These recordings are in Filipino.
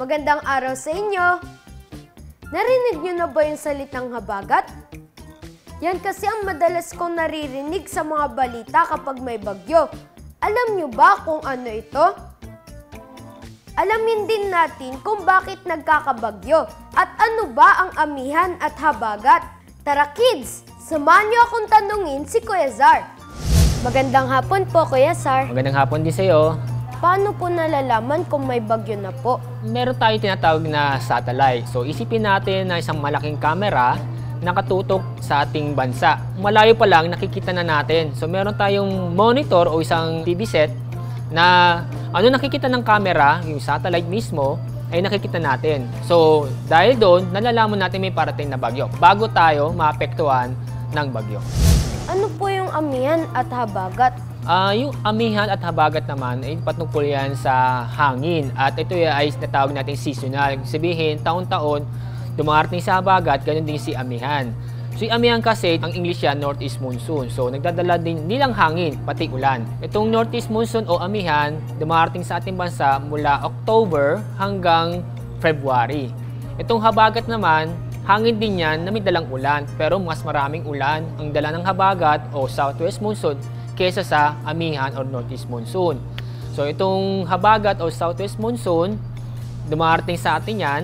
Magandang araw sa inyo! Narinig niyo na ba yung salitang habagat? Yan kasi ang madalas kong naririnig sa mga balita kapag may bagyo. Alam niyo ba kung ano ito? Alamin din natin kung bakit nagkakabagyo at ano ba ang amihan at habagat. Tara kids, samahan niyo akong tanungin si Kuya Zar. Magandang hapon po, Kuya Zar. Magandang hapon din sa'yo. Paano po nalalaman kung may bagyo na po? Meron tayong tinatawag na satellite. So isipin natin na isang malaking camera nakatutok sa ating bansa. Malayo pa lang nakikita na natin. So meron tayong monitor o isang TV set na ano nakikita ng camera, yung satellite mismo, ay nakikita natin. So dahil doon, nalalaman natin may parating na bagyo bago tayo maapektuhan ng bagyo. Ano po yung amihan at habagat? Yung amihan at habagat naman ay patungkol yan sa hangin at ito ay natawag natin seasonal. Sabihin, taon-taon dumarating sa habagat, ganun din si amihan. So yung amihan kasi, ang English yan, northeast monsoon. So nagdadala din nilang hangin, pati ulan. Itong northeast monsoon o amihan, dumarating sa ating bansa mula October hanggang February. Itong habagat naman, hangin din yan na may dalang ulan, pero mas maraming ulan ang dala ng habagat o southwest monsoon kesa sa amihan or northeast monsoon. So itong habagat o southwest monsoon, dumarating sa atin yan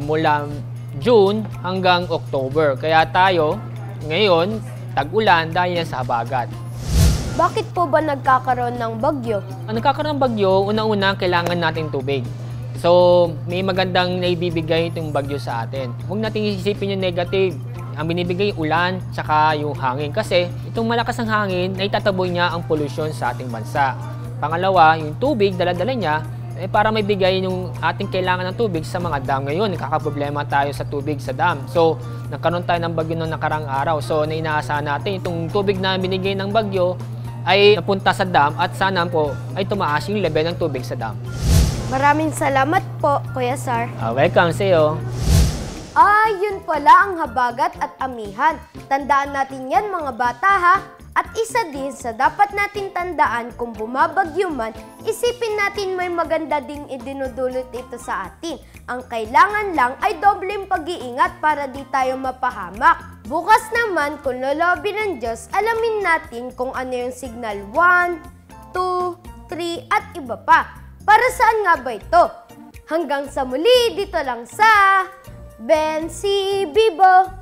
mula June hanggang October. Kaya tayo ngayon tag-ulan dahil yan sa habagat. Bakit po ba nagkakaroon ng bagyo? Ang nagkakaroon ng bagyo, unang-una kailangan natin tubig. So may magandang naibibigay itong bagyo sa atin. Huwag natin isipin yung negative. Ang binibigay ulan tsaka yung hangin kasi itong malakas ang hangin ay tataboy niya ang polusyon sa ating bansa. Pangalawa, yung tubig dala-dala niya para may bigay yung ating kailangan ng tubig sa mga dam. Ngayon, nakakaproblema tayo sa tubig sa dam. So, nagkaroon tayo ng bagyo noong nakarang araw. So, inaasahan natin itong tubig na binigay ng bagyo ay napunta sa dam at sana po ay tumaas yung level ng tubig sa dam. Maraming salamat po, Kuya Zar. Welcome sa iyo. Yun pala ang habagat at amihan. Tandaan natin yan mga bata ha. At isa din sa dapat natin tandaan kung bumabagyo man, isipin natin may maganda ding idinudulot ito sa atin. Ang kailangan lang ay dobleng pag-iingat para di tayo mapahamak. Bukas naman kung lolobi ng Diyos, alamin natin kung ano yung signal 1, 2, 3 at iba pa. Para saan nga ba ito? Hanggang sa muli dito lang sa Bensi Bibo!